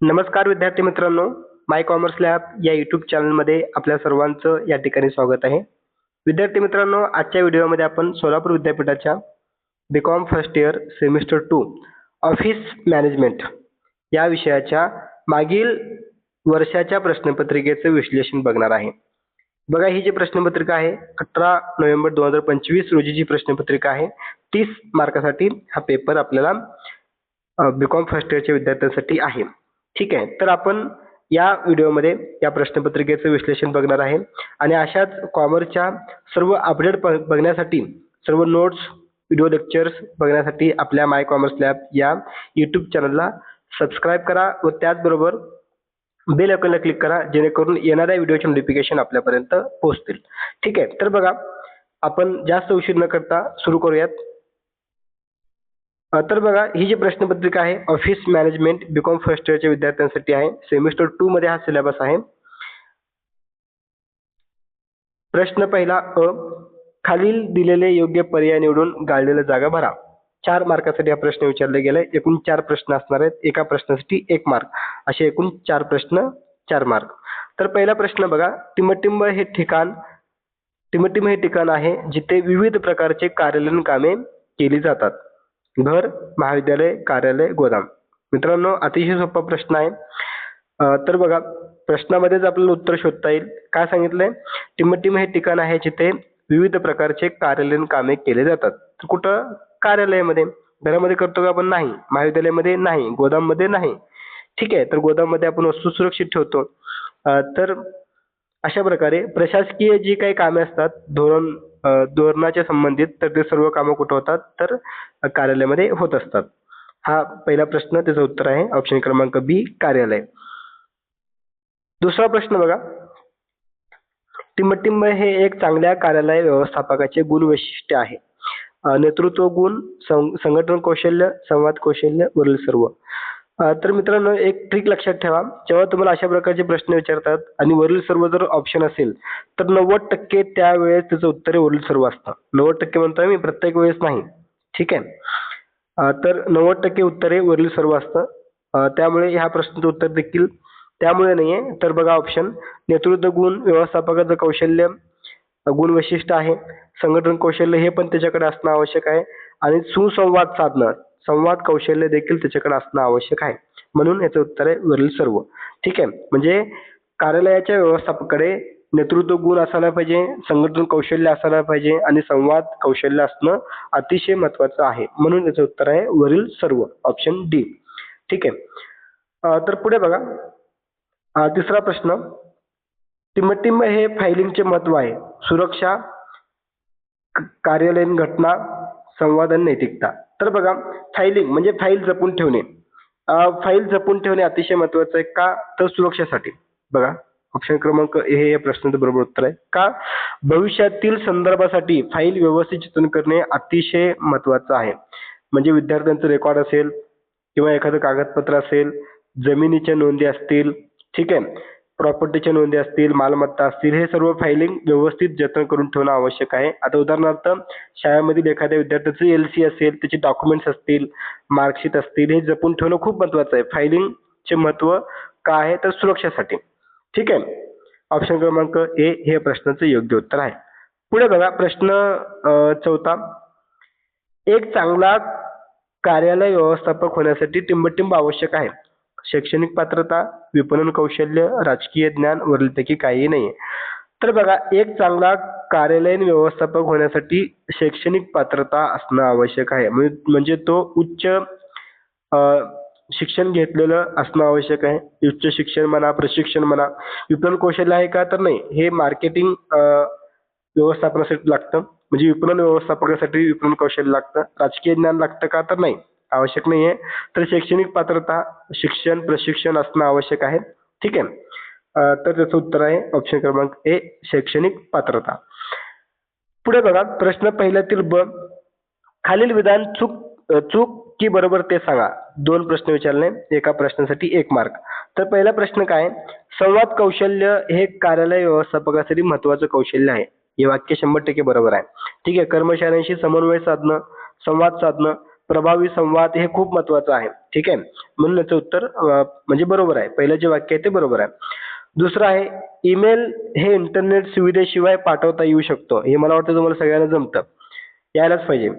नमस्कार विद्यार्थी मित्रांनो, माय कॉमर्स लॅब या यूट्यूब चॅनलमध्ये आपल्या सर्वांचं या ठिकाणी स्वागत आहे. विद्यार्थी मित्रांनो, आजच्या व्हिडिओमध्ये आपण सोलापूर विद्यापीठाच्या BCom first year semester 2 office management या विषयाच्या मागील वर्षाच्या प्रश्नपत्रिकेचं विश्लेषण बघणार आहे. बघा, ही जी प्रश्नपत्रिका आहे 18 नोव्हेंबर 2025 रोजीची प्रश्नपत्रिका आहे. 30 मार्कासाठी हा पेपर आपल्याला बीकॉम फर्स्ट इयरच्या विद्यार्थ्यांसाठी आहे. ठीक आहे, तर आपण या व्हिडिओमध्ये या प्रश्नपत्रिकेचं विश्लेषण बघणार आहे आणि अशाच कॉमर्सच्या सर्व अपडेट बघण्यासाठी, सर्व नोट्स, व्हिडिओ लेक्चर्स बघण्यासाठी आपल्या माय कॉमर्स लॅब या यूट्यूब चॅनलला सबस्क्राईब करा व त्याचबरोबर बेल आयकॉनला क्लिक करा, जेणेकरून येणाऱ्या व्हिडिओचे नोटिफिकेशन आपल्यापर्यंत पोहोचतील. ठीक आहे, तर बघा, आपण जास्त उशीर न करता सुरू करूयात. तर बघा, ही जी प्रश्नपत्रिका आहे ऑफिस मॅनेजमेंट बीकॉम फर्स्ट इयरच्या विद्यार्थ्यांसाठी आहे. सेमिस्टर 2 मध्ये हा सिलेबस आहे. प्रश्न पहिला अ, खालील दिलेले योग्य पर्याय निवडून गाळलेल्या जागा भरा. 4 मार्कासाठी हा प्रश्न विचारला गेलाय. एकूण 4 प्रश्न असणार आहेत. एका प्रश्नासाठी 1 मार्क, असे एकूण 4 प्रश्न, 4 मार्क. तर पहिला प्रश्न बघा, टिमटिंब हे ठिकाण आहे जिथे विविध प्रकारचे कार्यालयीन कामे केली जातात. घर, महाविद्यालय, कार्यालय, गोदाम. मित्रांनो, अतिशय सोपा प्रश्न आहे. तर बघा, प्रश्नामध्येच आपल्याला उत्तर शोधता येईल. काय सांगितलंय? टिमटिम हे ठिकाण आहे जिथे विविध प्रकारचे कार्यालयीन कामे केले जातात. तर कुठं? कार्यालयामध्ये. घरामध्ये करतो का आपण? नाही. महाविद्यालयामध्ये नाही. गोदाममध्ये नाही. ठीक आहे, तर गोदाममध्ये आपण वस्तू सुरक्षित ठेवतो. तर अशा प्रकारे प्रशासकीय जी काही कामे असतात, धोरणाच्या संबंधित, तर ते सर्व कामं कुठं होतात? तर कार्यालयामध्ये होत असतात. हा पहिला प्रश्न, त्याचं उत्तर आहे ऑप्शन क्रमांक बी, कार्यालय. दुसरा प्रश्न बघा, टिंबटिंब हे एक चांगल्या कार्यालय व्यवस्थापकाचे गुणवैशिष्ट्य आहे. नेतृत्व गुण, संघटन कौशल्य, संवाद कौशल्य, वरील सर्व. तर मित्रांनो, एक ट्रिक लक्षात ठेवा. जेव्हा तुम्हाला अशा प्रकारचे प्रश्न विचारतात आणि वरील सर्व जर ऑप्शन असेल, तर 90% त्यावेळेस त्याचं उत्तर हे वरील सर्व असतं. 90% म्हणतोय मी, प्रत्येक वेळेस नाही. ठीक आहे, तर 90% उत्तर हे वरील सर्व असतं. त्यामुळे ह्या प्रश्नाचं उत्तर देखील त्यामुळे नाहीये. तर बघा ऑप्शन, नेतृत्व गुण, व्यवस्थापकाचं कौशल्य, गुण वैशिष्ट्य आहे. संघटन कौशल्य हे पण त्याच्याकडे असणं आवश्यक आहे आणि सुसंवाद साधणं, संवाद कौशल्य देखील त्याच्याकडे असणं आवश्यक आहे. म्हणून याचं उत्तर आहे वरील सर्व. ठीक आहे, म्हणजे कार्यालयाच्या व्यवस्थापकाकडे नेतृत्व गुण असायला पाहिजे, संघटन कौशल्य असायला पाहिजे आणि संवाद कौशल्य असणं अतिशय महत्वाचं आहे. म्हणून याचं उत्तर आहे वरील सर्व, ऑप्शन डी. ठीक आहे, तर पुढे बघा, तिसरा प्रश्न, टिंबटिंब हे फायलिंगचे महत्व आहे. सुरक्षा, कार्यालयीन घटना, संवाद आणि नैतिकता. तर बघा, फायलिंग म्हणजे फाईल जपून ठेवणे. फाईल जपून ठेवणे अतिशय महत्वाचं आहे. का? तर सुरक्षेसाठी. बघा, ऑप्शन क्रमांक ए हे या प्रश्नाचं बरोबर उत्तर आहे. का? भविष्यातील संदर्भासाठी फाईल व्यवस्थित जतन करणे अतिशय महत्वाचं आहे. म्हणजे विद्यार्थ्यांचं रेकॉर्ड असेल किंवा एखादं कागदपत्र असेल, जमिनीच्या नोंदी असतील, ठीक आहे, प्रॉपर्टीच्या नोंदी असतील, मालमत्ता असतील, हे सर्व फायलिंग व्यवस्थित जतन करून ठेवणं आवश्यक आहे. आता उदाहरणार्थ, शाळेमधील एखाद्या विद्यार्थ्याचं एलसी असेल, त्याचे डॉक्युमेंट्स असतील, मार्कशीट असतील, हे जपून ठेवणं खूप महत्वाचं आहे. फायलिंगचे महत्व का आहे? तर सुरक्षेसाठी. ठीक आहे, ऑप्शन क्रमांक ए हे प्रश्नाचं योग्य उत्तर आहे. पुढे बघा, प्रश्न चौथा, एक चांगला कार्यालय व्यवस्थापक होण्यासाठी टिंबटिंब आवश्यक आहे. शैक्षणिक पात्रता, विपणन कौशल्य, राजकीय ज्ञान, वरीलपैकी काहीही नाहीये. तर बघा, एक चांगला कार्यालयीन व्यवस्थापक होण्यासाठी शैक्षणिक पात्रता असणं आवश्यक आहे. म्हणजे तो उच्च शिक्षण घेतलेलं असणं आवश्यक आहे. उच्च शिक्षण म्हणा, प्रशिक्षण म्हणा. विपणन कौशल्य आहे का? तर नाही. हे मार्केटिंग व्यवस्थापनासाठी लागतं. म्हणजे विपणन व्यवस्थापनासाठी विपणन कौशल्य लागतं. राजकीय ज्ञान लागतं का? तर नाही, आवश्यक नाहीये. तर शैक्षणिक पात्रता, शिक्षण, प्रशिक्षण असणं आवश्यक आहे. ठीक आहे, तर त्याचं उत्तर आहे ऑप्शन क्रमांक ए, शैक्षणिक पात्रता. पुढे बघा, प्रश्न पहिल्यातील ब, खालील विधान चूक की बरोबर ते सांगा. 2 प्रश्न विचारले, एका प्रश्नासाठी 1 मार्क. तर पहिला प्रश्न काय? संवाद कौशल्य हे कार्यालय व्यवस्थापकासाठी महत्वाचं कौशल्य आहे. हे वाक्य 100% बरोबर आहे. ठीक आहे, कर्मचाऱ्यांशी समन्वय साधणं, संवाद साधणं, प्रभावी संवाद हे खूप महत्वाचं आहे. ठीक आहे. म्हणून याचं उत्तर म्हणजे बरोबर आहे. पहिलं जे वाक्य आहे ते बरोबर आहे. दुसरं आहे ईमेल हे इंटरनेट सुविधेशिवाय पाठवता येऊ शकतो. हे मला वाटतं तुम्हाला सगळ्यांना जमतं. यायलाच पाहिजे.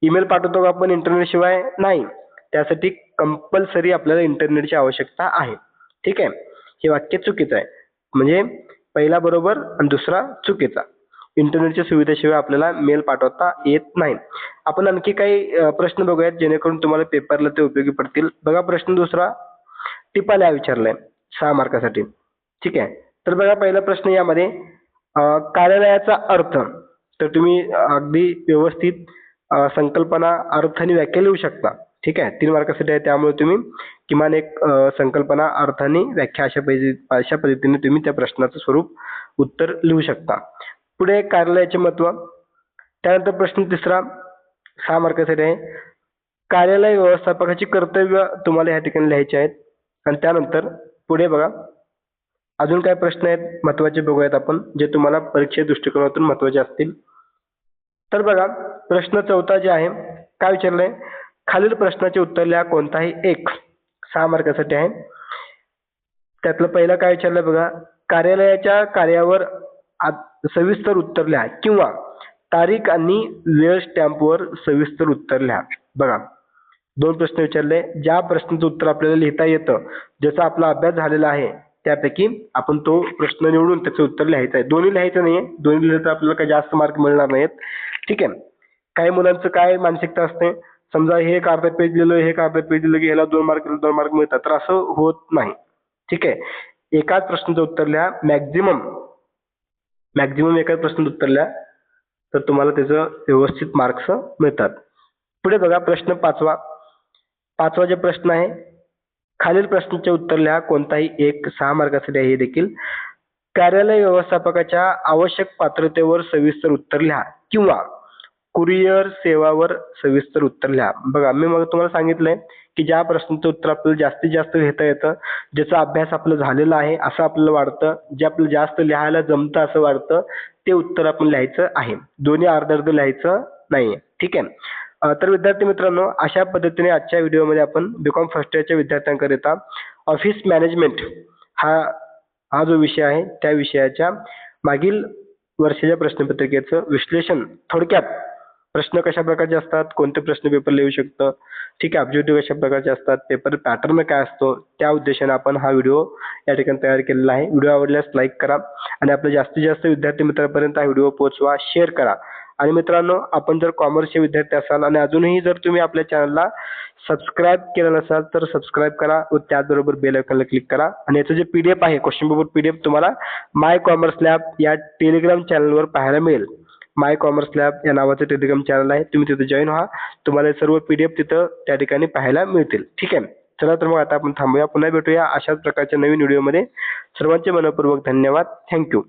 ईमेल पाठवतो का आपण इंटरनेट शिवाय? नाही. त्यासाठी कंपल्सरी आपल्याला इंटरनेटची आवश्यकता आहे. ठीक आहे. हे वाक्य चुकीचं आहे. म्हणजे पहिला बरोबर आणि दुसरा चुकीचा. इंटरनेटच्या सुविधेशिवाय आपल्याला मेल पाठवता येत नाही. आपण आणखी काही प्रश्न बघूयात जेणेकरून तुम्हाला पेपरला ते उपयोगी पडतील. बघा प्रश्न दुसरा टिपा लिहा विचारलाय 6 मार्कासाठी. ठीक आहे. तर बघा पहिला प्रश्न यामध्ये कार्यालयाचा अर्थ. तर तुम्ही अगदी व्यवस्थित संकल्पना, अर्थ आणि व्याख्या लिहू शकता. ठीक आहे. 3 मार्कासाठी आहे त्यामुळे तुम्ही किमान एक संकल्पना, अर्थ आणि व्याख्या अशा पद्धतीने तुम्ही त्या प्रश्नाचं स्वरूप उत्तर लिहू शकता. पुढे कार्यालयाचे महत्त्व. त्यानंतर प्रश्न तिसरा 6 मार्कासाठी आहे. कार्यालय व्यवस्थापकाची कर्तव्य तुम्हाला या ठिकाणी लिहायची आहेत. आणि त्यानंतर पुढे बघा अजून काय प्रश्न आहेत महत्त्वाचे बघूयात आपण जे तुम्हाला परीक्षे दृष्टिकोनातून महत्त्वाचे असतील. तर बघा प्रश्न चौथा जे आहे काय विचारलंय खालील प्रश्नाचे उत्तर लिहा कोणताही एक. 6 मार्कासाठी आहे. त्यातलं पहिलं काय विचारलंय बघा कार्यालयाच्या कार्यावर सविस्तर उत्तर लिहा किंवा तारीख आणि वेळ स्टॅम्पवर सविस्तर उत्तर लिहा. बघा 2 प्रश्न विचारले. ज्या प्रश्नाचं उत्तर आपल्याला लिहिता येतं ज्याचा आपला अभ्यास झालेला आहे त्यापैकी आपण तो प्रश्न निवडून त्याचं उत्तर लिहायचं आहे. दोन्ही लिहायचं नाहीये. दोन्ही लिहिलं तर आपल्याला काही जास्त मार्क मिळणार नाहीत. ठीक आहे. काही मुलांचं काय मानसिकता असते समजा हे एक अर्धा पेज लिहिलं हे एक अर्धा पेज लिहिलं की ह्याला 2 मार्क मिळतात तर असं होत नाही. ठीक आहे. एकाच प्रश्नाचं उत्तर लिहा मॅक्झिमम एकाच प्रश्नाचं उत्तर लिहा तर तुम्हाला त्याचं व्यवस्थित मार्क्स मिळतात. पुढे बघा प्रश्न पाचवा जे प्रश्न आहे खालील प्रश्नाचे उत्तर लिहा कोणताही एक. 6 मार्कासाठी आहे हे देखील. कार्यालय व्यवस्थापकाच्या आवश्यक पात्रतेवर सविस्तर उत्तर लिहा किंवा कुरिअर सेवावर सविस्तर उत्तर लिहा. बघा मी मग तुम्हाला सांगितलंय की ज्या प्रश्नाचं उत्तर आपल्याला जास्तीत जास्त लिहिता येतं ज्याचा अभ्यास आपला झालेला आहे असं आपल्याला वाटतं जे आपल्याला जास्त लिहायला जमतं असं वाटतं ते उत्तर आपण लिहायचं आहे. दोन्ही अर्ध अर्ध लिहायचं नाहीये. ठीक आहे. तर विद्यार्थी मित्रांनो अशा पद्धतीने आजच्या व्हिडिओमध्ये आपण बीकॉम फर्स्ट इयरच्या विद्यार्थ्यांकरिता ऑफिस मॅनेजमेंट हा जो विषय आहे त्या विषयाच्या मागील वर्षाच्या प्रश्नपत्रिकेचं विश्लेषण थोडक्यात प्रश्न कशा प्रकारचे असतात कोणते प्रश्न पेपर लिहू शकतं ठीक आहे ऑब्जेक्टिव्ह कशा प्रकारचे असतात पेपर पॅटर्न काय असतो त्या उद्देशाने आपण हा व्हिडिओ या ठिकाणी तयार केलेला आहे. व्हिडिओ आवडल्यास लाईक करा आणि आपल्या जास्तीत जास्त विद्यार्थी मित्रांपर्यंत हा व्हिडिओ पोहोचवा शेअर करा. आणि मित्रांनो आपण जर कॉमर्सचे विद्यार्थी असाल आणि अजूनही जर तुम्ही आपल्या चॅनलला सबस्क्राईब केलं नसाल तर सबस्क्राईब करा व त्याचबरोबर बेल आयकॉनला क्लिक करा. आणि याचं जे पीडीएफ आहे क्वेश्चन पेपर पीडीएफ तुम्हाला माय कॉमर्स लॅब या टेलिग्राम चॅनलवर पाहायला मिळेल. माय कॉमर्स लॅब या नावाचं टेलिग्राम चॅनल आहे. तुम्ही तिथे जॉईन व्हा. तुम्हाला सर्व पीडीएफ तिथं त्या ठिकाणी पाहायला मिळतील. ठीक आहे. चला तर मग आता आपण थांबूया. पुन्हा भेटूया अशाच प्रकारच्या नवीन व्हिडिओमध्ये. सर्वांचे मनःपूर्वक धन्यवाद. थँक्यू.